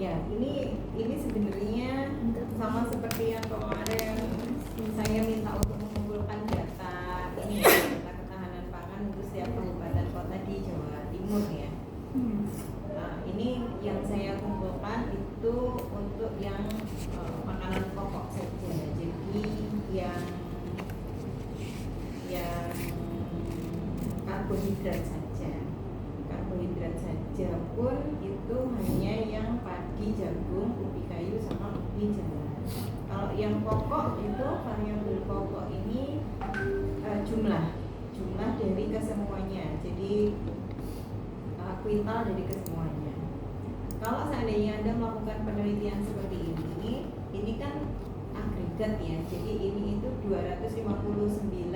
Ya, ini sebenarnya sama seperti yang kemarin saya minta untuk mengumpulkan data ini data ketahanan pangan untuk setiap kabupaten kota di Jawa Timur ya. Nah, ini yang saya kumpulkan itu untuk yang makanan pokok saja. Jadi yang karbohidrat saja pun itu hanya yang padi, jagung, ubi kayu sama ubi jalar. Kalau yang pokok itu variabel pokok ini jumlah dari kesemuanya. Jadi kuintal dari kesemuanya. Kalau seandainya Anda melakukan penelitian seperti ini kan agregat ya. Jadi ini itu 259.000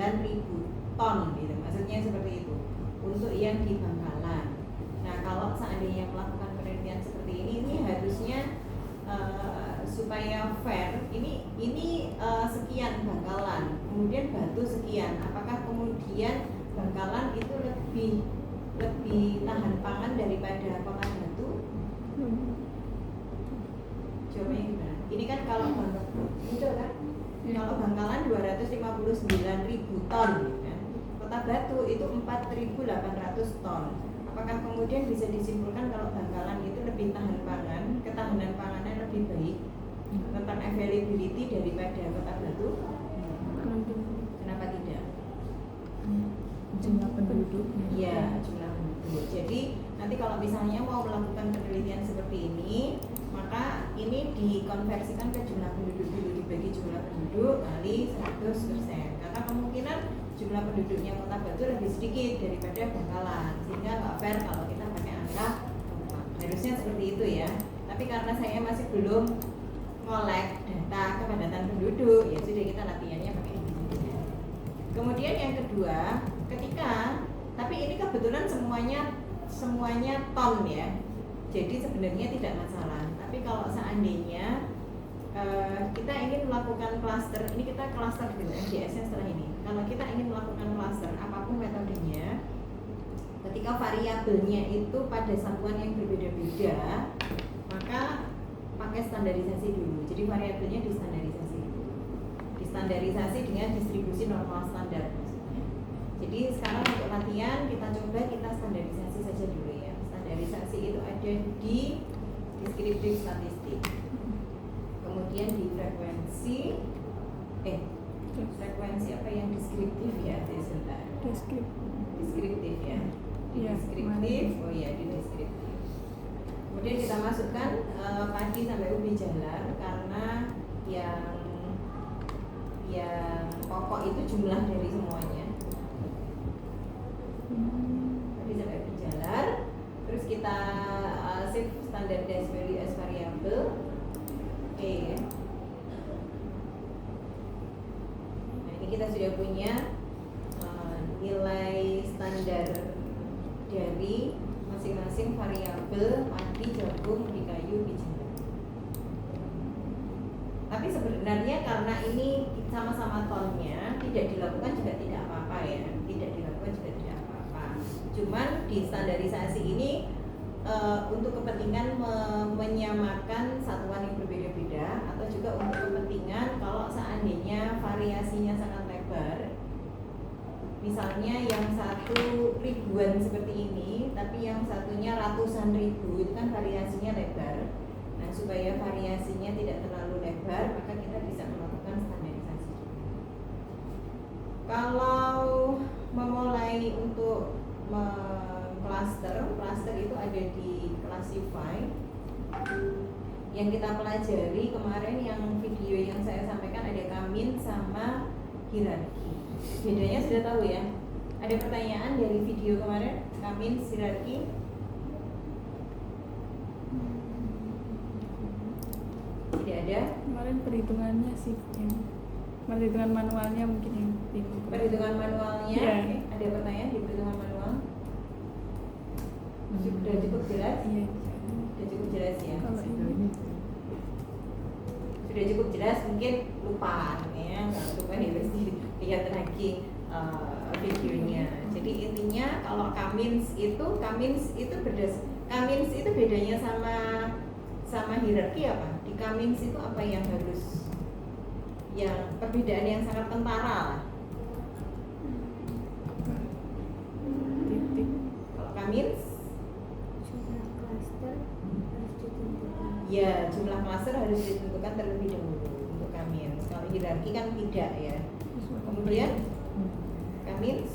ton gitu. Maksudnya seperti itu. Untuk yang di Bangkalan. Nah, kalau seandainya melakukan penelitian seperti ini harusnya supaya fair, ini sekian Bangkalan, kemudian Batu sekian. Apakah kemudian Bangkalan itu lebih tahan pangan daripada Kota Batu? Jawabannya gimana? Ini kan kalau muncul kan? Kalau Bangkalan 259.000 ton kan? Kota Batu itu 4.800 ton. Apakah kemudian bisa disimpulkan kalau Bangkalan itu lebih tahan pangan, ketahanan pangannya lebih baik, tentang availability daripada Kota Batu? Kenapa tidak? Jumlah penduduk. Iya, jumlah penduduk. Jadi nanti kalau misalnya mau melakukan penelitian seperti ini, maka ini dikonversikan ke jumlah penduduk dulu, dibagi jumlah penduduk kali 100%. Karena kemungkinan jumlah penduduknya Kota Batu lebih sedikit daripada Bangkalan, sehingga nggak fair kalau kita pakai angka 4. Harusnya seperti itu ya. Tapi karena saya masih belum ngolek data kepadatan penduduk, ya sudah kita latihannya pakai ini. Kemudian yang kedua, tapi ini kebetulan semuanya ton ya. Jadi sebenarnya tidak masalah. Tapi kalau seandainya kita ingin melakukan klaster, ini kita klaster dulu MDS-nya setelah ini. Kalau kita ingin melakukan klaster, apapun metodenya, ketika variabelnya itu pada satuan yang berbeda-beda, maka pakai standarisasi dulu. Jadi variabelnya distandarisasi dulu. Distandarisasi dengan distribusi normal standar maksudnya. Jadi sekarang untuk latihan kita coba kita standarisasi saja dulu ya. Standarisasi itu ada di deskriptif statistik. Kemudian di frekuensi apa yang deskriptif ya, sebentar. Deskriptif ya. Di deskriptif, oh ya di deskriptif. Kemudian kita masukkan padi sampai ubi jalar karena yang pokok itu jumlah dari semuanya. Padi sampai ubi jalar. Terus kita save standardized value as variable. Oke. Nah, ini kita sudah punya nilai standar dari masing-masing variabel padi, jagung, ubi kayu, ubi jalar. Tapi sebenarnya karena ini sama-sama tonnya, tidak dilakukan juga tidak apa-apa ya. Tidak dilakukan juga tidak apa-apa. Cuman di standarisasi ini untuk kepentingan menyamakan satuan yang berbeda-beda, atau juga untuk kepentingan kalau seandainya variasinya sangat lebar, misalnya yang satu ribuan seperti ini tapi yang satunya ratusan ribu, itu kan variasinya lebar. Nah, supaya variasinya tidak terlalu lebar, maka kita bisa melakukan standarisasi. Kalau memulai untuk cluster itu ada di classify. Yang kita pelajari kemarin yang video yang saya sampaikan ada kamin sama hierarki. Bedanya sudah tahu ya. Ada pertanyaan dari video kemarin kamin hierarki? Tidak ada. Kemarin perhitungannya sih yang perhitungan manualnya mungkin yang bingung. Perhitungan manualnya, ya. Okay. Ada pertanyaan di perhitungan manual? Sudah cukup jelas? Iya. Sudah cukup jelas ya? Kalau ini sudah cukup jelas, mungkin lupa ya, nggak lupa nih pasti lihat lagi videonya. Jadi intinya kalau Kamins itu bedanya sama hierarki apa? Di Cummins itu apa yang harus, yang perbedaan yang sangat kentara lah. Titik. Kalau Cummins, Jumlah klaster harus ditentukan. ya jumlah klaster harus ditentukan terlebih dahulu untuk Cummins. Kalau hierarki kan tidak ya. Kemudian Cummins,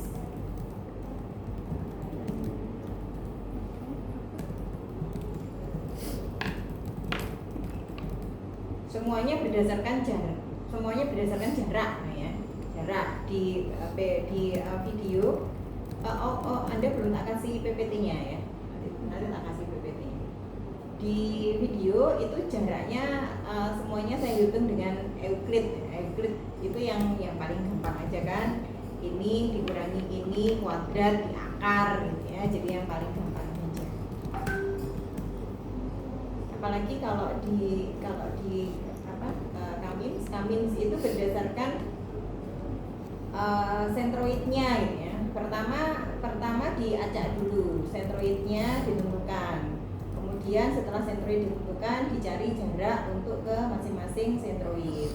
semuanya berdasarkan jarak, nah ya, jarak di video. Anda belum tak kasih PPT-nya ya, nanti tak kasih PPT-nya. Di video itu jaraknya semuanya saya hitung dengan Euclid itu yang paling gampang aja kan, ini dikurangi ini kuadrat di akar gitu ya, jadi yang paling gampang aja. Apalagi kalau di Cummins itu berdasarkan sentroidnya gitu ya. Pertama diacak dulu, sentroidnya ditentukan. Kemudian setelah sentroid ditentukan, dicari jarak untuk ke masing-masing sentroid.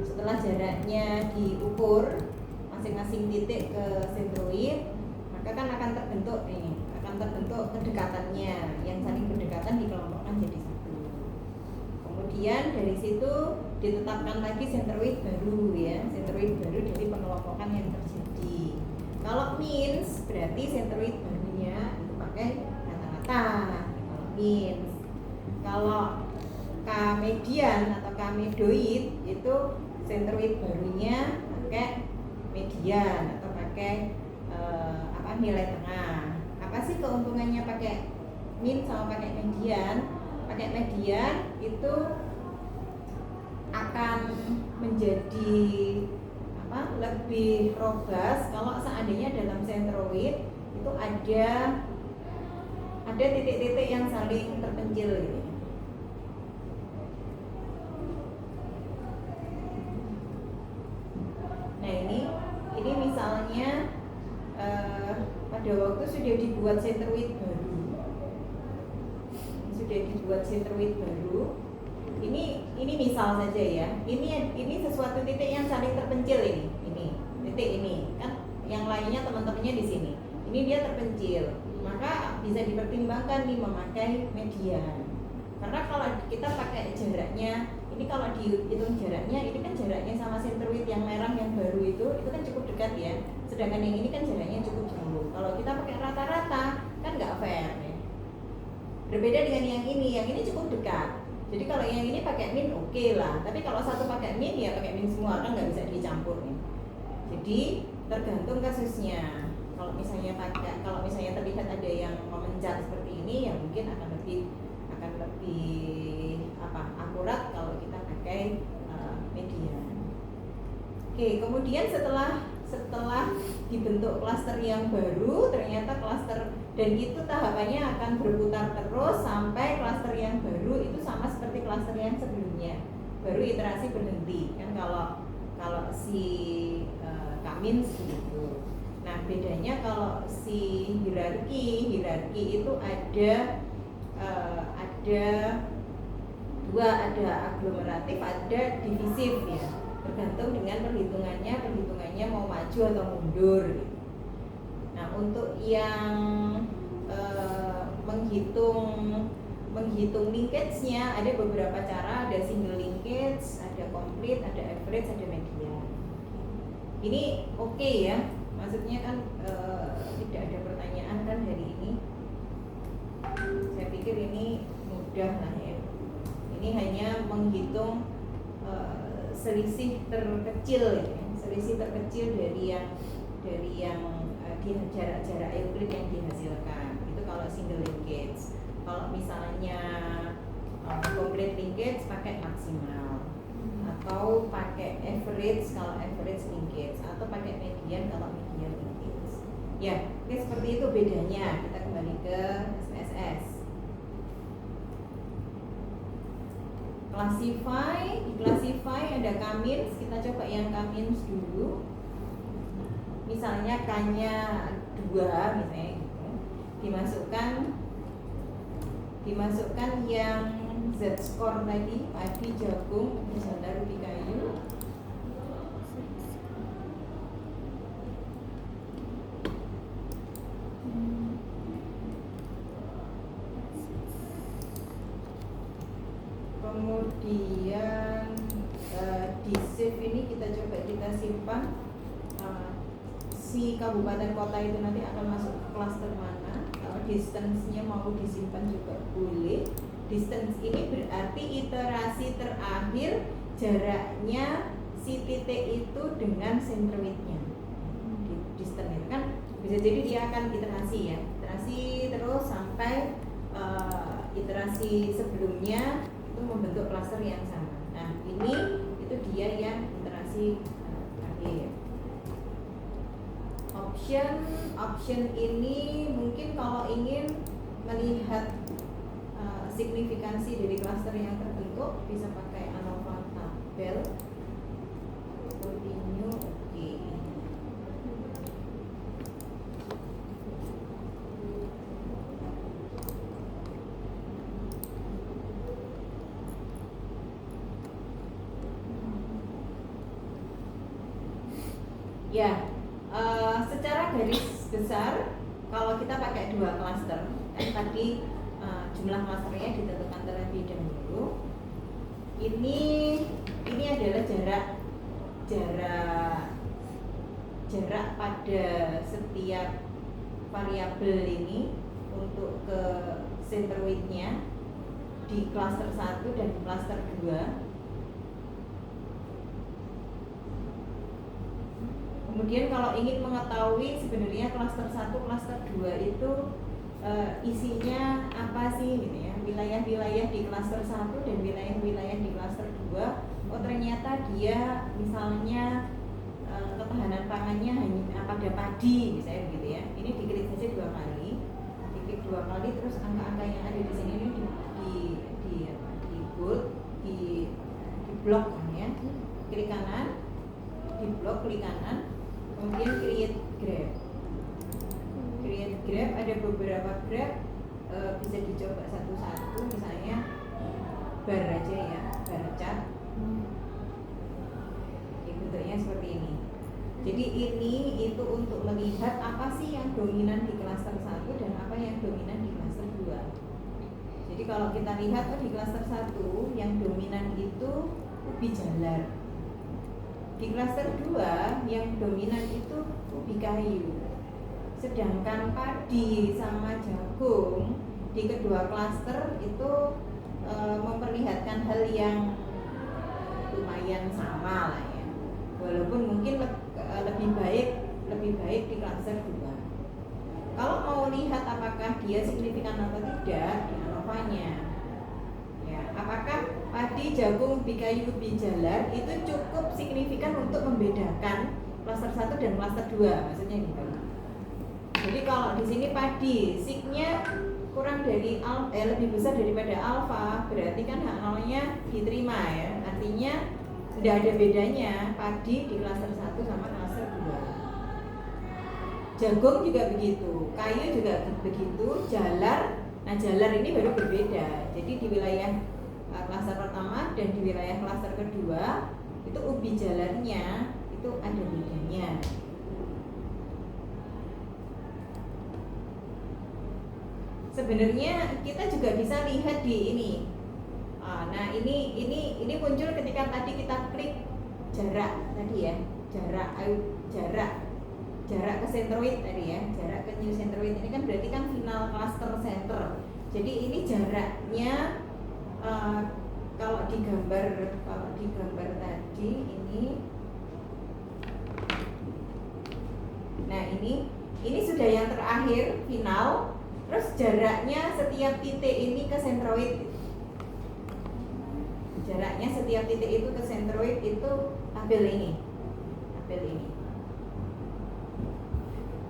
Setelah jaraknya diukur masing-masing titik ke sentroid, maka kan akan terbentuk kedekatannya, yang saling berdekatan dikelompokkan jadi satu. Kemudian dari situ ditetapkan lagi sentroid baru ya, sentroid baru dari pengelompokan yang terjadi. Kalau means berarti sentroid barunya itu pakai rata-rata. Kalau means, kalau K-median atau K-medoid itu sentroid barunya pakai median atau pakai nilai tengah. Apa sih keuntungannya pakai mean sama pakai median? Pakai median itu akan menjadi lebih robust kalau seandainya dalam sentroid itu ada titik-titik yang saling terpencil gitu. Nah ini misalnya pada waktu sudah dibuat sentroid baru, ini misal saja ya, ini sesuatu titik yang saling terpencil, ini titik ini kan, yang lainnya teman-temannya di sini, ini dia terpencil, maka bisa dipertimbangkan nih memakai median. Karena kalau kita pakai jaraknya, ini kalau dihitung jaraknya, ini kan jaraknya sama sentroid yang merah yang baru itu kan cukup dekat ya, sedangkan yang ini kan jaraknya cukup jauh. Kalau kita pakai rata-rata kan nggak fair ya. Berbeda dengan yang ini cukup dekat. Jadi kalau yang ini pakai min oke lah, tapi kalau satu pakai min ya pakai min semua, kan nggak bisa dicampur nih. Jadi tergantung kasusnya. Kalau misalnya terlihat ada yang memencar seperti ini, ya mungkin akan lebih akurat kalau kita pakai median. Oke, kemudian setelah dibentuk klaster yang baru, ternyata klaster, dan itu tahapannya akan berputar terus sampai klaster yang baru itu sama seperti klaster yang sebelumnya, baru iterasi berhenti kan kalau si Cummins gitu. Nah bedanya kalau si hierarki itu ada dua, ada aglomeratif, ada divisif ya, tergantung dengan perhitungannya mau maju atau mundur gitu. Nah untuk yang menghitung linkage-nya ada beberapa cara, ada single linkage, ada complete, ada average, ada median. Ini oke ya, maksudnya kan tidak ada pertanyaan kan hari ini. Saya pikir ini mudah lah ya. Ini hanya menghitung selisih terkecil ya, selisih terkecil dari yang jarak Euclid yang dihasilkan. Itu kalau single linkage. Kalau misalnya complete linkage pakai maksimal, atau pakai average kalau average linkage, atau pakai median kalau median linkage. Ya, oke, seperti itu bedanya. Kita kembali ke SPSS. Classify ada Cummins. Kita coba yang Cummins dulu. Misalnya K-nya 2 misalnya gitu. Dimasukkan yang Z score tadi padi, jagung, jalar, ubi kayu. Kemudian di save ini kita coba kita simpan si kabupaten kota itu nanti akan masuk ke klaster mana. Kalau distance-nya mau disimpan juga boleh. Distance ini berarti iterasi terakhir jaraknya si titik itu dengan centroidnya. Distance itu kan bisa jadi dia akan iterasi ya, iterasi terus sampai iterasi sebelumnya itu membentuk klaster yang sama. Nah ini itu dia yang iterasi terakhir. Option ini mungkin kalau ingin melihat signifikansi dari klaster yang terbentuk bisa pakai ANOVA tabel. Continue, oke. Ya, secara garis besar kalau kita pakai dua klaster, kan tadi jumlah klasternya ditentukan terlebih dahulu. Ini adalah jarak pada setiap variabel ini untuk ke centroidnya di klaster 1 dan klaster 2. Kemudian kalau ingin mengetahui sebenarnya klaster 1, klaster 2 itu isinya apa sih gitu ya, wilayah-wilayah di klaster 1 dan wilayah-wilayah di klaster 2. Oh ternyata dia misalnya ketahanan pangannya hanya pada padi misalnya gitu ya. Ini diklik saja 2 kali, diklik 2 kali, terus angka-angka yang ada di sini ini di bold, di blok ya, klik kanan, di blok klik kanan, kemudian create graph. Create graph, ada beberapa graph, bisa dicoba satu-satu, misalnya bar aja ya, bar chart. Bentuknya seperti ini. Jadi ini itu untuk melihat apa sih yang dominan di klaster 1 dan apa yang dominan di klaster 2. Jadi kalau kita lihat di klaster 1 yang dominan itu ubi jalar. Di klaster 2 yang dominan itu ubi kayu. Sedangkan padi sama jagung di kedua klaster itu memperlihatkan hal yang lumayan sama lah ya. Walaupun mungkin lebih baik di klaster 2. Kalau mau lihat apakah dia signifikan atau tidak di ANOVA-nya. Ya, apakah padi, jagung, ubi kayu, ubi jalar itu cukup signifikan untuk membedakan klaster 1 dan klaster 2, maksudnya gitu. Jadi kalau di sini padi, signya kurang dari lebih besar daripada alfa, berarti kan H0-nya diterima ya. Artinya tidak ada bedanya padi di klaster 1 sama klaster 2. Jagung juga begitu, kayu juga begitu, jalar. Nah jalar ini baru berbeda. Jadi di wilayah klaster pertama dan di wilayah klaster kedua itu ubi jalarnya itu ada bedanya. Sebenarnya kita juga bisa lihat di ini. Nah ini muncul ketika tadi kita klik jarak tadi ya, jarak ke centroid tadi ya, jarak ke new centroid ini kan berarti kan final cluster center. Jadi ini jaraknya kalau digambar tadi ini. Nah ini sudah yang terakhir final. Terus jaraknya setiap titik ini ke centroid. Jaraknya setiap titik itu ke centroid itu tabel ini.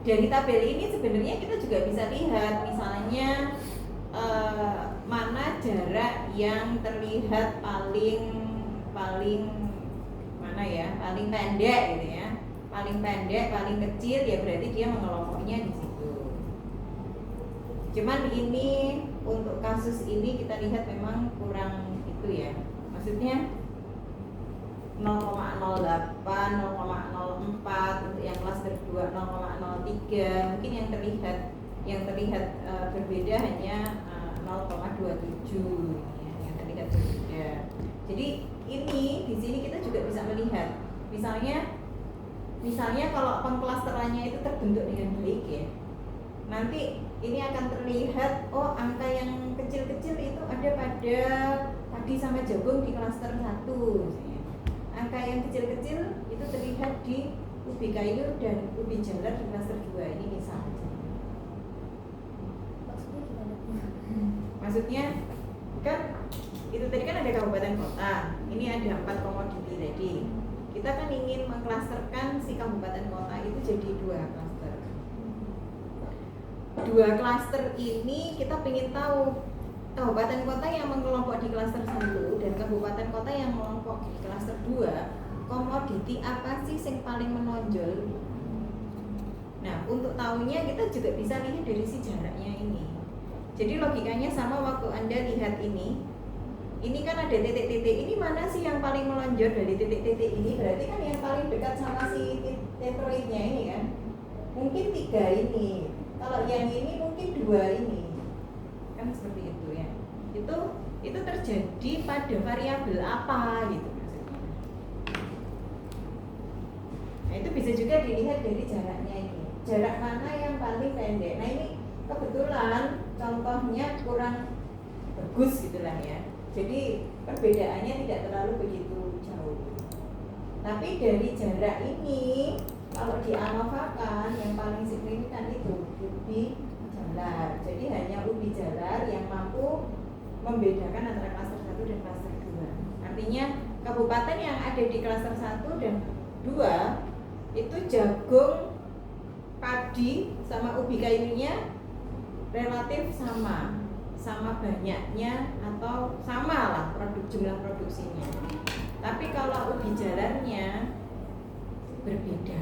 Dari tabel ini sebenarnya kita juga bisa lihat misalnya mana jarak yang terlihat paling mana ya, paling pendek gitu ya. Paling pendek, paling kecil ya berarti dia mengelompoknya di situ. Cuman ini untuk kasus ini kita lihat memang kurang itu ya, maksudnya 0,08, 0,04 untuk yang klaster 2, 0,03. Mungkin yang terlihat berbeda hanya 0,27 ya, yang terlihat berbeda. Jadi ini di sini kita juga bisa melihat, misalnya kalau pengklasterannya itu terbentuk dengan baik ya, nanti ini akan terlihat oh angka yang kecil-kecil itu ada pada padi sama jagung di klaster 1 misalnya. Angka yang kecil-kecil itu terlihat di ubi kayu dan ubi jalar di klaster 2. Ini misalnya. Maksudnya gimana? Maksudnya kan itu tadi kan ada kabupaten kota, ini ada 4 komoditi tadi. Kita kan ingin mengklasterkan si kabupaten kota itu jadi 2 klaster. 2 klaster ini kita ingin tahu kabupaten kota yang mengelompok di klaster 1 dan kabupaten kota yang mengelompok di klaster 2, komoditi apa sih yang paling menonjol. Nah, untuk tahunya kita juga bisa lihat dari si jaraknya ini. Jadi logikanya sama waktu Anda lihat ini kan ada titik-titik, ini mana sih yang paling melonjak dari titik-titik ini? Berarti kan yang paling dekat sama si tetroidnya ini kan mungkin 3 ini, kalau yang ini mungkin 2 ini, kan seperti itu ya. Itu terjadi pada variabel apa gitu maksudnya. Nah itu bisa juga dilihat dari jaraknya ini, jarak mana yang paling pendek. Nah ini kebetulan contohnya kurang bagus gitulah ya, jadi perbedaannya tidak terlalu begitu jauh. Tapi dari jarak ini kalau dianovakan yang paling signifikan itu ubi jalar. Jadi hanya ubi jalar yang mampu membedakan antara klaster 1 dan klaster 2. Artinya kabupaten yang ada di klaster 1 dan 2 itu jagung, padi sama ubi kayunya relatif sama banyaknya atau sama lah jumlah produksinya. Tapi kalau ubi jalarnya berbeda.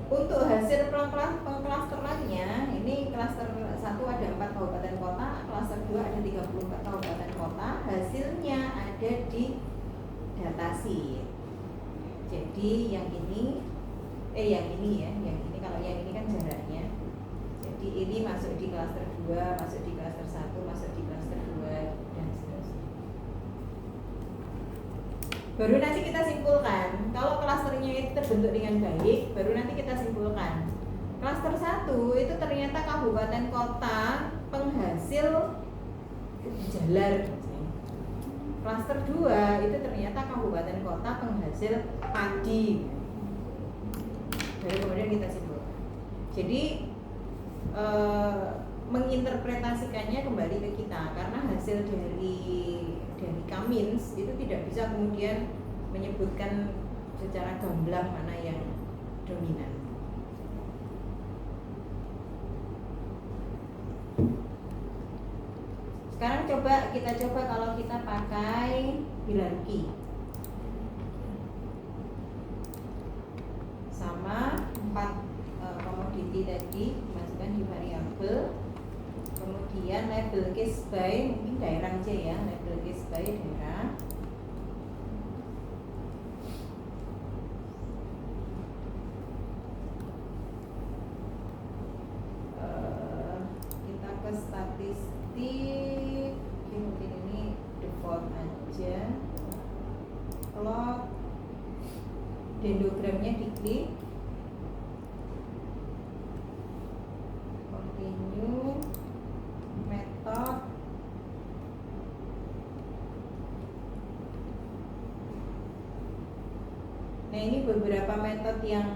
Untuk hasil pengklasterannya, ini klaster 1 ada 4 kabupaten kota, klaster 2 ada 34 kabupaten kota. Hasilnya ada di datasi. Jadi yang ini kalau yang ini kan jaraknya. Jadi ini masuk di klaster 2, masuk di klaster 1, masuk di klaster 2 dan seterusnya. Baru nanti kita simpulkan, kalau klasternya itu terbentuk dengan baik, baru nanti kita simpulkan. Klaster 1 itu ternyata kabupaten kota penghasil jalar. Klaster 2 itu ternyata kabupaten kota penghasil padi. Baru kemudian kita simpulkan. Jadi menginterpretasikannya kembali ke kita, karena hasil dari Kamins itu tidak bisa kemudian menyebutkan secara gamblang mana yang dominan. Sekarang kita coba kalau kita pakai hierarki sama 4 komoditi tadi dimasukkan di variabel. Kemudian label case by, mungkin daerah aja ya, label case by daerah. Kita ke statistik, mungkin ini default aja. Plot, dendrogramnya diklik, continue, method, nah ini beberapa metode yang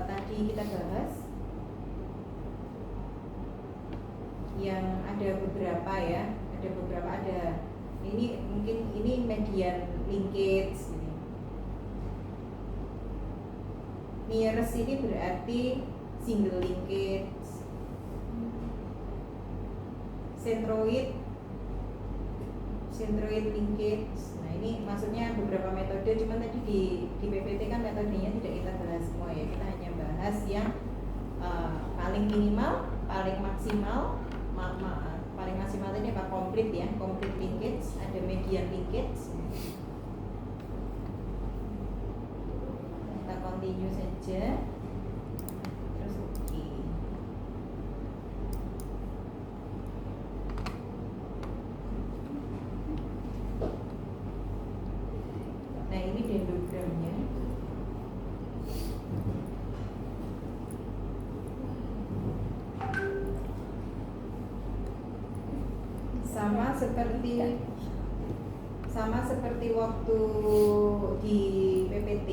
tadi kita bahas, yang ada beberapa ya, ada ini mungkin ini median linkage ini. Nearest ini berarti single linkage. centroid linkage. Nah ini maksudnya beberapa metode, cuman tadi di PPT kan metodenya tidak kita bahas semua ya, kita hanya bahas yang paling minimal, paling maksimal. Paling maksimal ini apa? Complete ya, complete linkage, ada median linkage. Kita continue saja. Terus oke. Nah ini dendrogramnya. Sama seperti waktu di PPT.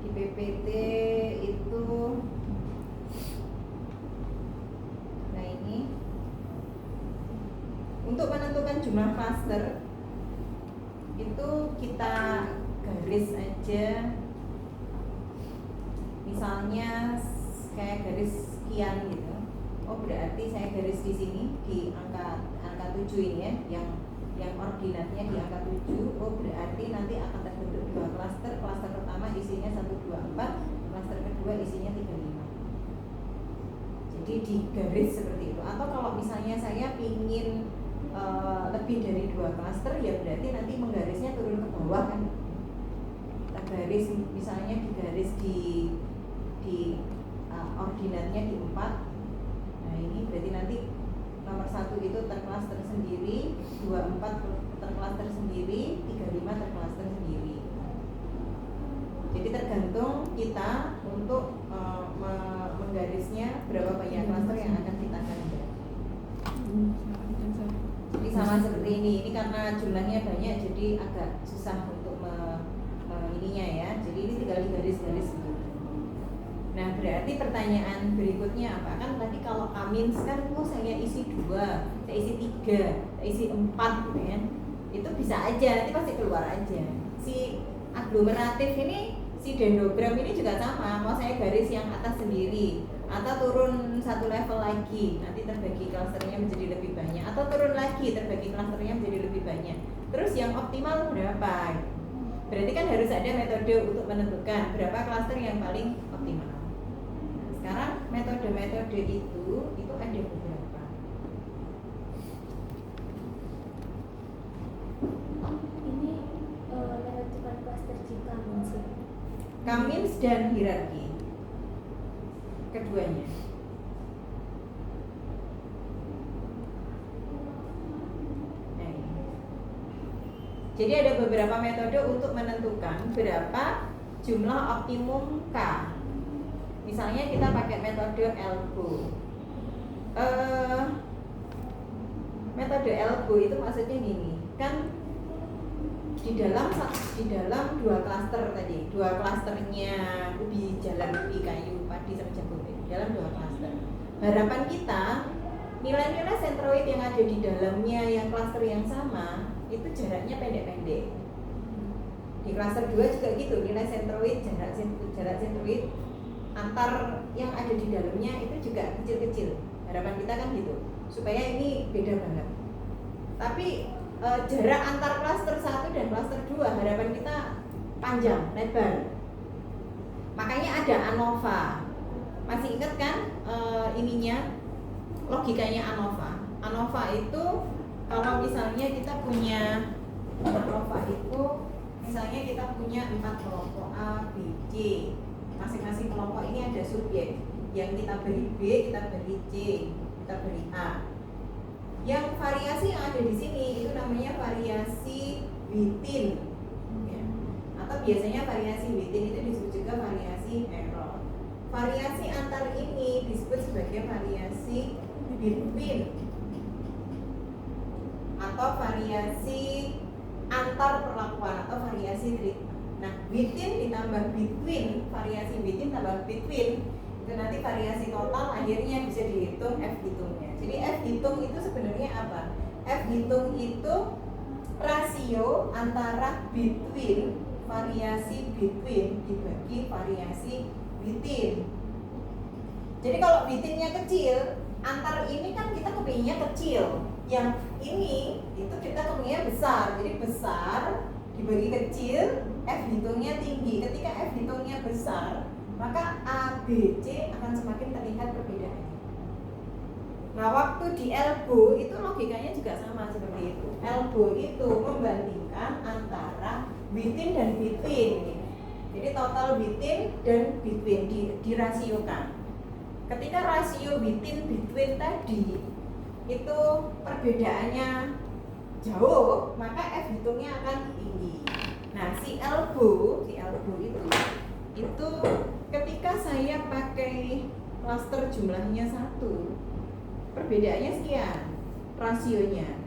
Di PPT itu, nah ini untuk menentukan jumlah klaster itu kita garis aja, misalnya kayak garis sekian gitu. Oh berarti saya garis di sini di angka 7 ini ya, yang ordinatnya di angka 7. Oh berarti nanti akan terbentuk dua klaster. Klaster pertama isinya 124, klaster kedua isinya 35. Jadi di garis seperti itu. Atau kalau misalnya saya ingin lebih dari dua klaster, ya berarti nanti menggarisnya turun ke bawah kan. Kita garis misalnya digaris di ordinatnya di 4. Nah ini berarti nanti nomor 1 itu terklaster sendiri, 24 terklaster sendiri, 35 terklaster sendiri. Jadi tergantung kita untuk menggarisnya berapa banyak klaster yang akan kita gambar. Jadi sama seperti ini karena jumlahnya banyak jadi agak susah untuk ininya ya. Jadi ini tinggal digaris-garis gitu. Nah berarti pertanyaan berikutnya apa? Kan tadi kalau Amins kan saya isi 2, saya isi 3, saya isi 4 gitu kan. Itu bisa aja, nanti pasti keluar aja. Si aglomeratif ini, si dendrogram ini juga sama. Mau saya garis yang atas sendiri atau turun satu level lagi, nanti terbagi klasternya menjadi lebih banyak, atau turun lagi terbagi klasternya menjadi lebih banyak. Terus yang optimal berapa? Berarti kan harus ada metode untuk menentukan berapa klaster yang paling optimal. Sekarang metode-metode itu ada beberapa. Ini menentukan klaster jika sih. Cummins dan hierarki. Keduanya. Nah, ini. Jadi ada beberapa metode untuk menentukan berapa jumlah optimum K. Misalnya kita pakai metode ELBO. Metode ELBO itu maksudnya gini, kan di dalam dua klaster tadi, dua klasternya ubi jalan, ubi kayu, padi sama jagung, di dalam dua klaster. Harapan kita nilai-nilai sentroid yang ada di dalamnya yang klaster yang sama itu jaraknya pendek-pendek. Di klaster 2 juga gitu, nilai sentroid, jarak sentroid antar yang ada di dalamnya itu juga kecil-kecil. Harapan kita kan gitu, supaya ini beda banget. Tapi jarak antar klaster 1 dan klaster 2 harapan kita panjang, lebar. Makanya ada ANOVA. Masih ingat kan ininya, logikanya ANOVA. ANOVA itu kalau misalnya kita punya ANOVA itu, misalnya kita punya 4 kelompok A, B, C. Masing-masing kelompok ini ada subjek. Yang kita beri B, kita beri C, kita beri A. Yang variasi yang ada di sini itu namanya variasi within, ya. Atau biasanya variasi within itu disebut juga variasi error. Variasi antar ini disebut sebagai variasi between atau variasi antar perlakuan atau variasi treatment. Nah, within ditambah between, variasi within tambah between, itu nanti variasi total akhirnya bisa dihitung F hitungnya. Jadi F hitung itu sebenarnya apa? F hitung itu rasio antara between, variasi between dibagi variasi within. Jadi kalau withinnya kecil, antar ini kan kita kepinginnya kecil, yang ini itu kita ketemunya besar, jadi besar dibagi kecil, F hitungnya tinggi. Ketika F hitungnya besar, maka A, B, C akan semakin terlihat perbedaannya. Nah, waktu di elbow itu logikanya juga sama seperti itu. Elbow itu membandingkan antara within dan between. Jadi total within dan between dirasiokan. Ketika rasio within between tadi itu perbedaannya jauh, maka F hitungnya akan tinggi. Nah, si elbow itu ketika saya pakai cluster jumlahnya 1, perbedaannya sekian rasionya,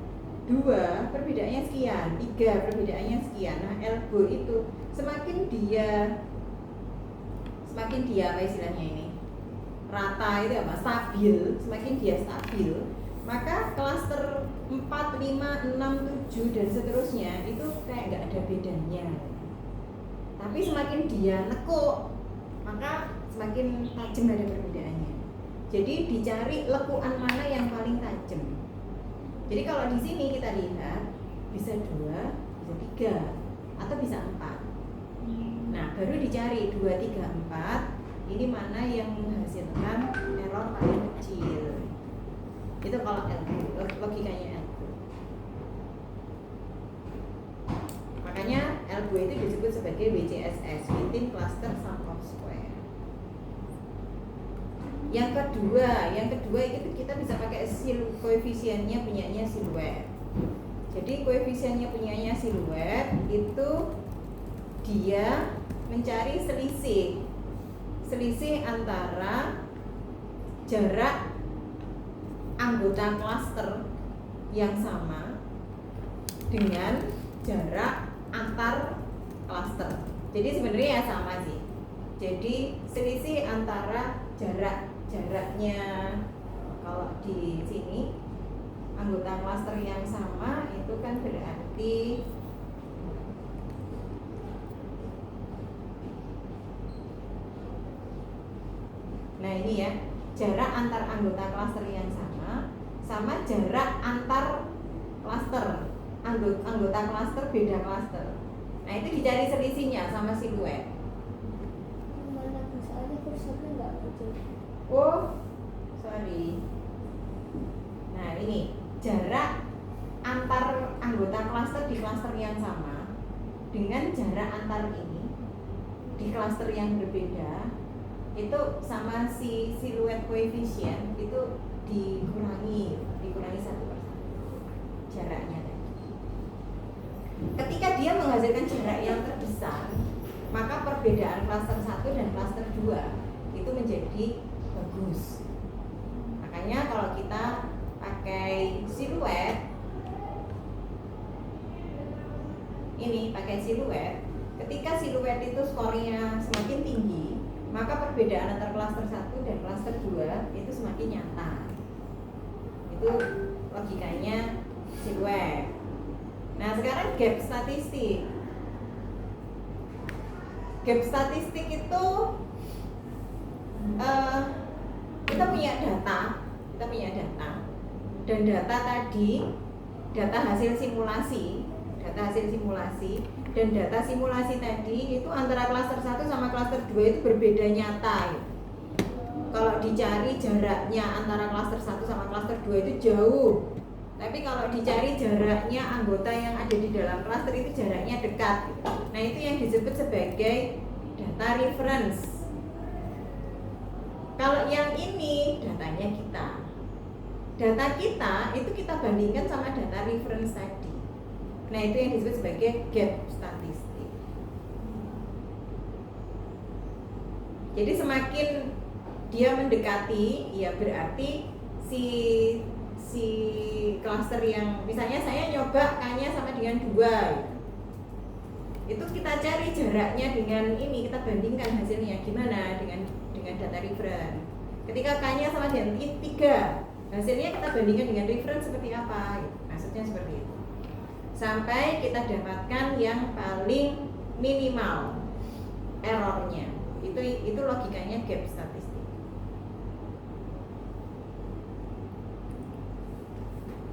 2 perbedaannya sekian, 3 perbedaannya sekian. Nah, elbow itu semakin dia apa istilahnya ini, rata itu apa, stabil, semakin dia stabil, maka klaster 4, 5, 6, 7 dan seterusnya itu kayak nggak ada bedanya. Tapi semakin dia nekuk, maka semakin tajam ada perbedaannya. Jadi dicari lekuan mana yang paling tajam. Jadi kalau di sini kita lihat bisa 2, bisa 3, atau bisa 4. Nah, baru dicari 2, 3, 4 ini mana yang menghasilkan error paling kecil. Itu kalau logikanya elbow. Makanya elbow itu disebut sebagai WCSS, within cluster sum of square. Yang kedua itu kita bisa pakai koefisiennya punyanya siluet. Jadi koefisiennya punyanya siluet itu dia mencari selisih antara jarak anggota klaster yang sama dengan jarak antar klaster. Jadi sebenarnya ya sama sih. Jadi selisih antara jaraknya, kalau di sini anggota klaster yang sama itu kan berarti nah ini ya, jarak antar anggota klaster yang sama jarak antar klaster, anggota klaster beda klaster. Nah, itu dicari selisihnya sama siluet. Mana soalnya kursornya nggak muncul. Oh, sorry. Nah, ini jarak antar anggota klaster di klaster yang sama dengan jarak antar ini di klaster yang berbeda, itu sama si siluet koefisien itu dikurangi 1/1 jaraknya tadi. Ketika dia menghasilkan jarak yang terbesar, maka perbedaan klaster 1 dan klaster 2 itu menjadi bagus. Makanya kalau kita pakai siluet ketika siluet itu skornya semakin tinggi, maka perbedaan antara klaster 1 dan klaster 2 itu semakin nyata. Itu logikanya siluet. Nah, sekarang gap statistik. Gap statistik itu kita punya data, dan data tadi, data hasil simulasi dan data simulasi tadi itu antara klaster 1 sama klaster 2 itu berbeda nyata. Kalau dicari jaraknya antara klaster 1 sama klaster 2 itu jauh. Tapi kalau dicari jaraknya anggota yang ada di dalam klaster itu jaraknya dekat. Nah, itu yang disebut sebagai data reference. Kalau yang ini datanya kita. Data kita itu kita bandingkan sama data reference tadi. Nah, itu yang disebut sebagai gap statistik. Jadi semakin dia mendekati, ya berarti si klaster yang misalnya saya nyoba K-nya sama dengan 2, itu kita cari jaraknya dengan ini, kita bandingkan hasilnya gimana dengan data reference. Ketika K-nya sama dengan 3, hasilnya kita bandingkan dengan reference seperti apa, maksudnya seperti itu, sampai kita dapatkan yang paling minimal errornya. Itu logikanya gap statistik.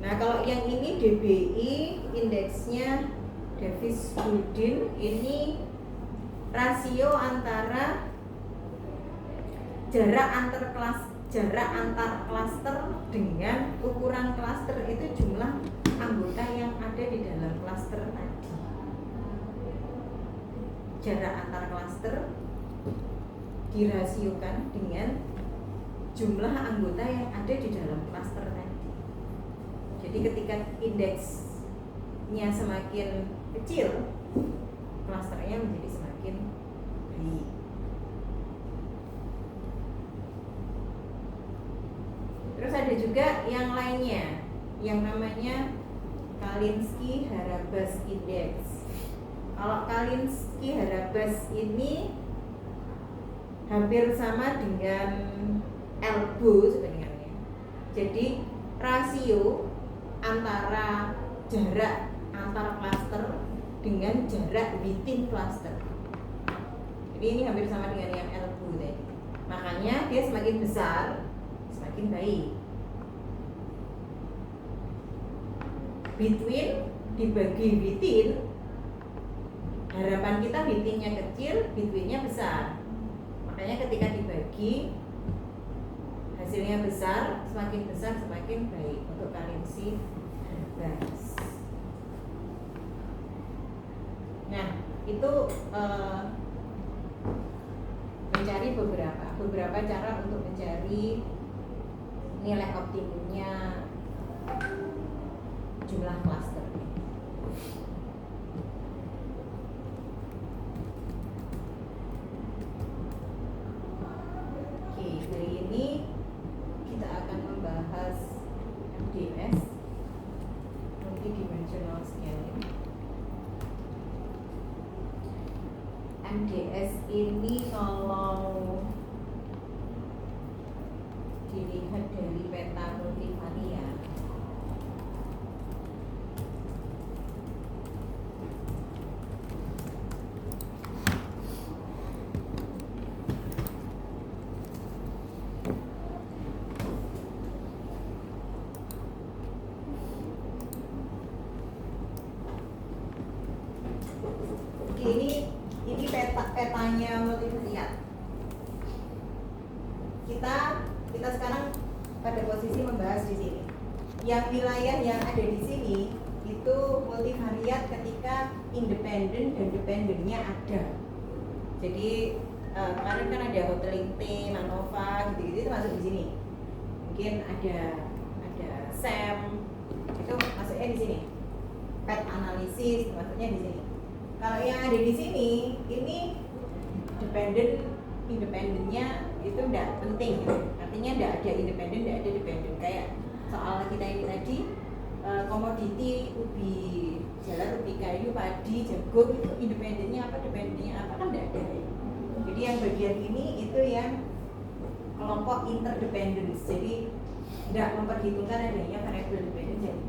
Nah, kalau yang ini DBI, indeksnya Davis-Burdin, ini rasio antara jarak antar klaster dengan ukuran klaster itu jumlah anggota yang ada di dalam klaster tadi. Jarak antar klaster dirasiokan dengan jumlah anggota yang ada di dalam klaster tadi. Jadi ketika indeksnya semakin kecil, klasternya menjadi semakin baik. Terus ada juga yang lainnya, yang namanya Kalinski-Harabas Index. Kalau Kalinski-Harabas ini hampir sama dengan ELBO sebenarnya. Jadi rasio antara jarak antar klaster dengan jarak within cluster. Jadi ini hampir sama dengan yang ELBO tadi. Makanya dia semakin besar, semakin baik. Between dibagi within, harapan kita withinnya kecil, betweennya besar. Makanya ketika dibagi hasilnya besar, semakin besar semakin baik untuk Kalinski-Harabas. Nah, itu mencari beberapa cara untuk mencari nilai optimumnya jumlah klaster. Oke, hari ini kita akan membahas MDS, multidimensional scaling. MDS ini kalau dilihat dari peta multivariat, ini petanya multivariat. Kita sekarang pada posisi membahas di sini. Yang wilayah yang ada di sini itu multivariat ketika independen dan dependennya ada. Jadi kemarin kan ada Hoteling T, Manova, gitu-gitu itu masuk di sini. Mungkin ada SEM, itu masuknya di sini. Pet analisis masuknya di sini. Kalau yang ada di sini, ini independennya itu tidak penting, artinya tidak ada independen, tidak ada dependen. Kayak soal kita ini tadi, komoditi ubi jalar, ubi kayu, padi, jagung itu independennya apa, dependennya apa kan tidak ada. Jadi yang bagian ini itu yang kelompok interdependence, jadi tidak memperhitungkan adanya variable dependence.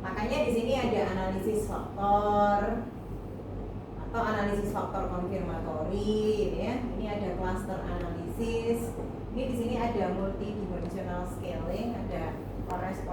Makanya di sini ada analisis faktor atau analisis faktor konfirmatori, ya. Ini ada cluster analisis. Ini di sini ada multidimensional scaling, ada correspondence